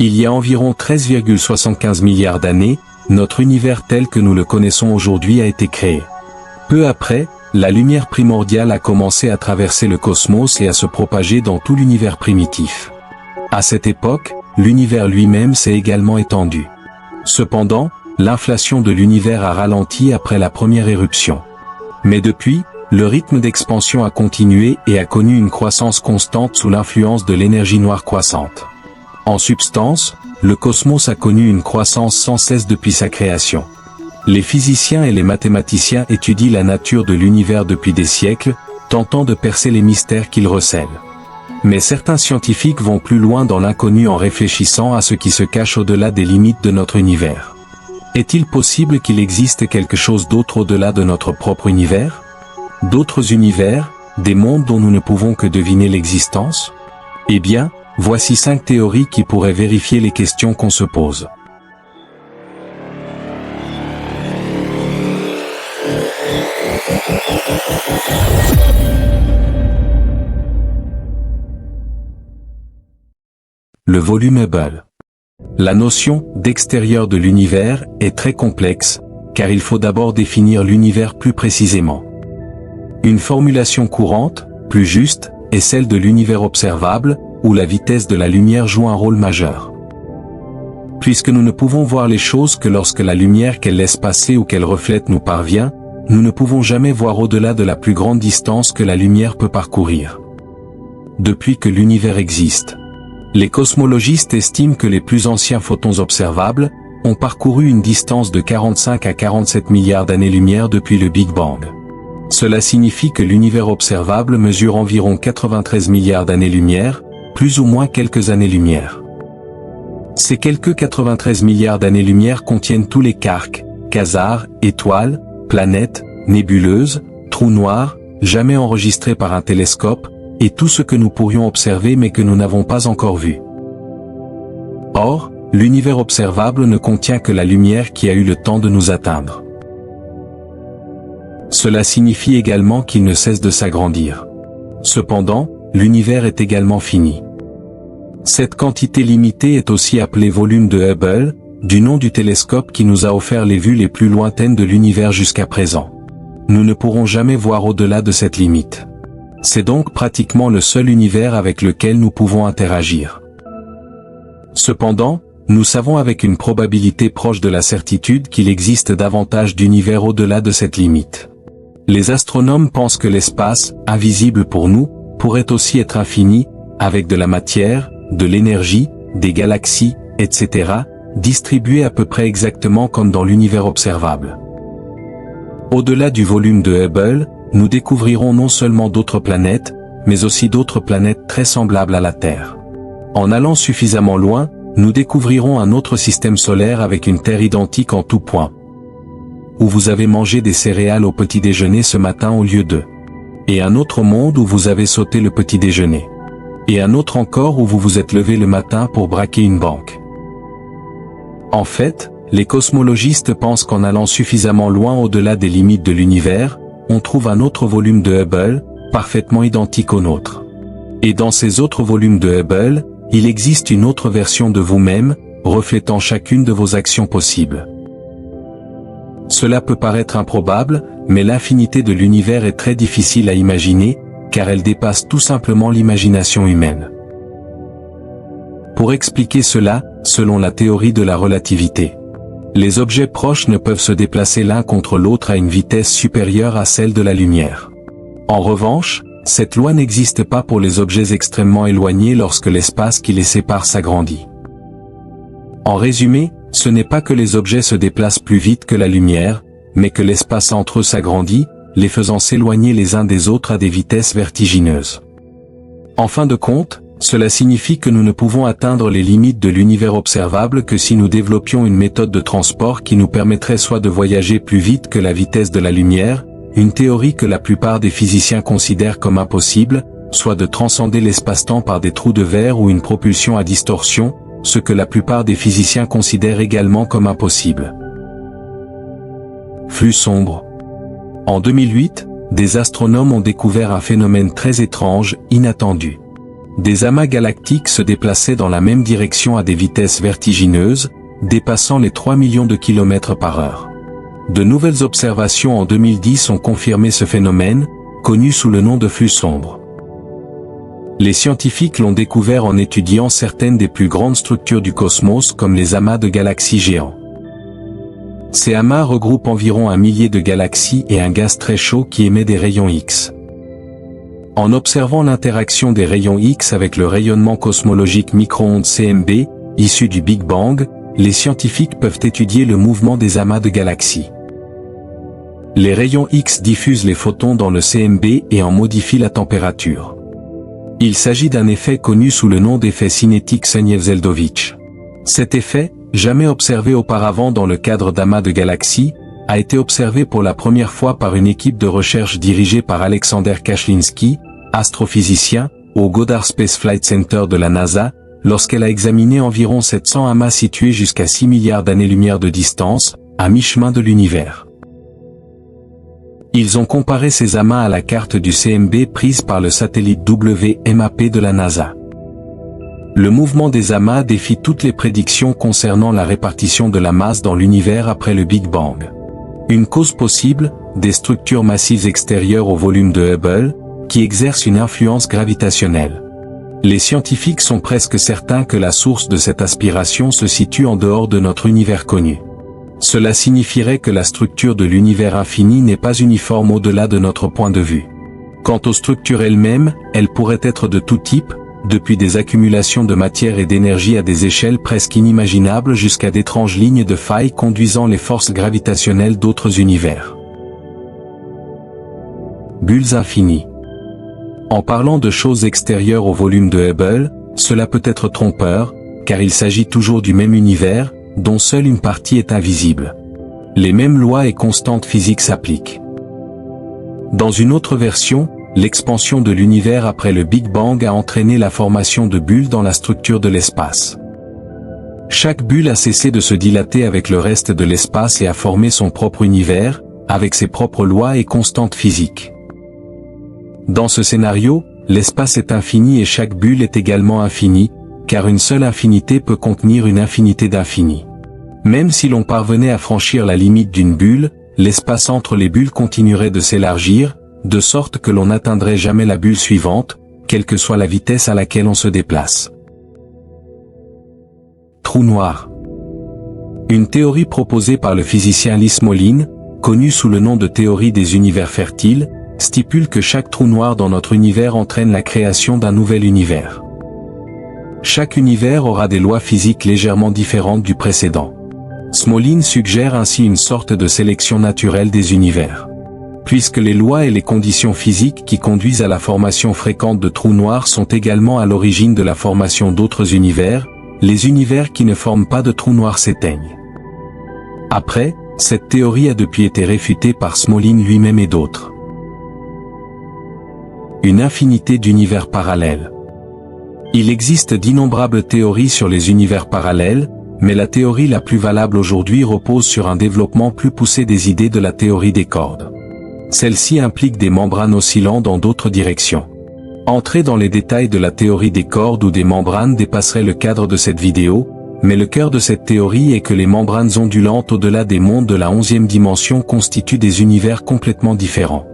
Il y a environ 13,75 milliards d'années, notre univers tel que nous le connaissons aujourd'hui a été créé. Peu après, la lumière primordiale a commencé à traverser le cosmos et à se propager dans tout l'univers primitif. À cette époque, l'univers lui-même s'est également étendu. Cependant, l'inflation de l'univers a ralenti après la première éruption. Mais depuis, le rythme d'expansion a continué et a connu une croissance constante sous l'influence de l'énergie noire croissante. En substance, le cosmos a connu une croissance sans cesse depuis sa création. Les physiciens et les mathématiciens étudient la nature de l'univers depuis des siècles, tentant de percer les mystères qu'il recèle. Mais certains scientifiques vont plus loin dans l'inconnu en réfléchissant à ce qui se cache au-delà des limites de notre univers. Est-il possible qu'il existe quelque chose d'autre au-delà de notre propre univers? D'autres univers, des mondes dont nous ne pouvons que deviner l'existence? Eh bien, voici 5 théories qui pourraient vérifier les questions qu'on se pose. Le volume Hubble. La notion d'extérieur de l'univers est très complexe, car il faut d'abord définir l'univers plus précisément. Une formulation courante, plus juste, est celle de l'univers observable, où la vitesse de la lumière joue un rôle majeur. Puisque nous ne pouvons voir les choses que lorsque la lumière qu'elle laisse passer ou qu'elle reflète nous parvient, nous ne pouvons jamais voir au-delà de la plus grande distance que la lumière peut parcourir. Depuis que l'univers existe, les cosmologistes estiment que les plus anciens photons observables ont parcouru une distance de 45 à 47 milliards d'années-lumière depuis le Big Bang. Cela signifie que l'univers observable mesure environ 93 milliards d'années-lumière, plus ou moins quelques années-lumière. Ces quelques 93 milliards d'années-lumière contiennent tous les quarks, quasars, étoiles, planètes, nébuleuses, trous noirs, jamais enregistrés par un télescope, et tout ce que nous pourrions observer mais que nous n'avons pas encore vu. Or, l'univers observable ne contient que la lumière qui a eu le temps de nous atteindre. Cela signifie également qu'il ne cesse de s'agrandir. Cependant, l'univers est également fini. Cette quantité limitée est aussi appelée volume de Hubble, du nom du télescope qui nous a offert les vues les plus lointaines de l'univers jusqu'à présent. Nous ne pourrons jamais voir au-delà de cette limite. C'est donc pratiquement le seul univers avec lequel nous pouvons interagir. Cependant, nous savons avec une probabilité proche de la certitude qu'il existe davantage d'univers au-delà de cette limite. Les astronomes pensent que l'espace, invisible pour nous, pourrait aussi être infini, avec de la matière, de l'énergie, des galaxies, etc., distribuées à peu près exactement comme dans l'univers observable. Au-delà du volume de Hubble, nous découvrirons non seulement d'autres planètes, mais aussi d'autres planètes très semblables à la Terre. En allant suffisamment loin, nous découvrirons un autre système solaire avec une Terre identique en tout point. Où vous avez mangé des céréales au petit déjeuner ce matin au lieu d'eux. Et un autre monde où vous avez sauté le petit déjeuner. Et un autre encore où vous vous êtes levé le matin pour braquer une banque. En fait, les cosmologistes pensent qu'en allant suffisamment loin au-delà des limites de l'univers, on trouve un autre volume de Hubble, parfaitement identique au nôtre. Et dans ces autres volumes de Hubble, il existe une autre version de vous-même, reflétant chacune de vos actions possibles. Cela peut paraître improbable, mais l'infinité de l'univers est très difficile à imaginer, car elle dépasse tout simplement l'imagination humaine. Pour expliquer cela, selon la théorie de la relativité, les objets proches ne peuvent se déplacer l'un contre l'autre à une vitesse supérieure à celle de la lumière. En revanche, cette loi n'existe pas pour les objets extrêmement éloignés lorsque l'espace qui les sépare s'agrandit. En résumé, ce n'est pas que les objets se déplacent plus vite que la lumière, mais que l'espace entre eux s'agrandit, les faisant s'éloigner les uns des autres à des vitesses vertigineuses. En fin de compte, cela signifie que nous ne pouvons atteindre les limites de l'univers observable que si nous développions une méthode de transport qui nous permettrait soit de voyager plus vite que la vitesse de la lumière, une théorie que la plupart des physiciens considèrent comme impossible, soit de transcender l'espace-temps par des trous de verre ou une propulsion à distorsion, ce que la plupart des physiciens considèrent également comme impossible. Flux sombre. En 2008, des astronomes ont découvert un phénomène très étrange, inattendu. des amas galactiques se déplaçaient dans la même direction à des vitesses vertigineuses, dépassant les 3 millions de kilomètres par heure. De nouvelles observations en 2010 ont confirmé ce phénomène, connu sous le nom de flux sombre. Les scientifiques l'ont découvert en étudiant certaines des plus grandes structures du cosmos comme les amas de galaxies géants. Ces amas regroupent environ 1 millier de galaxies et un gaz très chaud qui émet des rayons X. En observant l'interaction des rayons X avec le rayonnement cosmologique micro-ondes CMB, issu du Big Bang, les scientifiques peuvent étudier le mouvement des amas de galaxies. Les rayons X diffusent les photons dans le CMB et en modifient la température. Il s'agit d'un effet connu sous le nom d'effet cinétique Sunyaev-Zeldovich. Cet effet, jamais observé auparavant dans le cadre d'amas de galaxies, a été observé pour la première fois par une équipe de recherche dirigée par Alexander Kashlinsky, astrophysicien, au Goddard Space Flight Center de la NASA, lorsqu'elle a examiné environ 700 amas situés jusqu'à 6 milliards d'années-lumière de distance, à mi-chemin de l'univers. Ils ont comparé ces amas à la carte du CMB prise par le satellite WMAP de la NASA. Le mouvement des amas défie toutes les prédictions concernant la répartition de la masse dans l'univers après le Big Bang. Une cause possible, des structures massives extérieures au volume de Hubble, qui exercent une influence gravitationnelle. Les scientifiques sont presque certains que la source de cette aspiration se situe en dehors de notre univers connu. Cela signifierait que la structure de l'univers infini n'est pas uniforme au-delà de notre point de vue. Quant aux structures elles-mêmes, elles pourraient être de tout type, depuis des accumulations de matière et d'énergie à des échelles presque inimaginables jusqu'à d'étranges lignes de failles conduisant les forces gravitationnelles d'autres univers. Bulles infinies. En parlant de choses extérieures au volume de Hubble, cela peut être trompeur, car il s'agit toujours du même univers, dont seule une partie est invisible. Les mêmes lois et constantes physiques s'appliquent. Dans une autre version, l'expansion de l'univers après le Big Bang a entraîné la formation de bulles dans la structure de l'espace. Chaque bulle a cessé de se dilater avec le reste de l'espace et a formé son propre univers, avec ses propres lois et constantes physiques. Dans ce scénario, l'espace est infini et chaque bulle est également infinie, car une seule infinité peut contenir une infinité d'infinis. Même si l'on parvenait à franchir la limite d'une bulle, l'espace entre les bulles continuerait de s'élargir, de sorte que l'on n'atteindrait jamais la bulle suivante, quelle que soit la vitesse à laquelle on se déplace. Trou noir. Une théorie proposée par le physicien Lee Smolin, connue sous le nom de théorie des univers fertiles, stipule que chaque trou noir dans notre univers entraîne la création d'un nouvel univers. Chaque univers aura des lois physiques légèrement différentes du précédent. Smolin suggère ainsi une sorte de sélection naturelle des univers. Puisque les lois et les conditions physiques qui conduisent à la formation fréquente de trous noirs sont également à l'origine de la formation d'autres univers, les univers qui ne forment pas de trous noirs s'éteignent. Après, cette théorie a depuis été réfutée par Smolin lui-même et d'autres. Une infinité d'univers parallèles. Il existe d'innombrables théories sur les univers parallèles, mais la théorie la plus valable aujourd'hui repose sur un développement plus poussé des idées de la théorie des cordes. Celle-ci implique des membranes oscillant dans d'autres directions. Entrer dans les détails de la théorie des cordes ou des membranes dépasserait le cadre de cette vidéo, mais le cœur de cette théorie est que les membranes ondulantes au-delà des mondes de la 11e dimension constituent des univers complètement différents.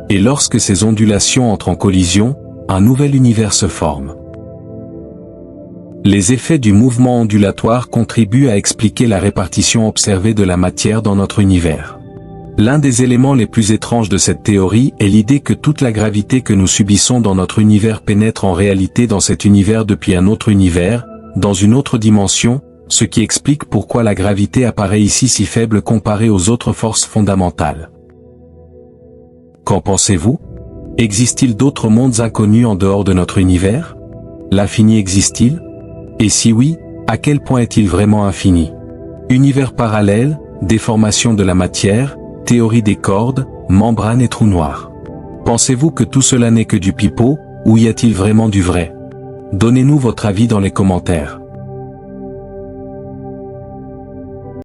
Et lorsque ces ondulations entrent en collision, un nouvel univers se forme. Les effets du mouvement ondulatoire contribuent à expliquer la répartition observée de la matière dans notre univers. L'un des éléments les plus étranges de cette théorie est l'idée que toute la gravité que nous subissons dans notre univers pénètre en réalité dans cet univers depuis un autre univers, dans une autre dimension, ce qui explique pourquoi la gravité apparaît ici si faible comparée aux autres forces fondamentales. Qu'en pensez-vous? Existe-t-il d'autres mondes inconnus en dehors de notre univers? L'infini existe-t-il? Et si oui, à quel point est-il vraiment infini? Univers parallèle, déformation de la matière, théorie des cordes, membranes et trous noirs. Pensez-vous que tout cela n'est que du pipeau, ou y a-t-il vraiment du vrai? Donnez-nous votre avis dans les commentaires.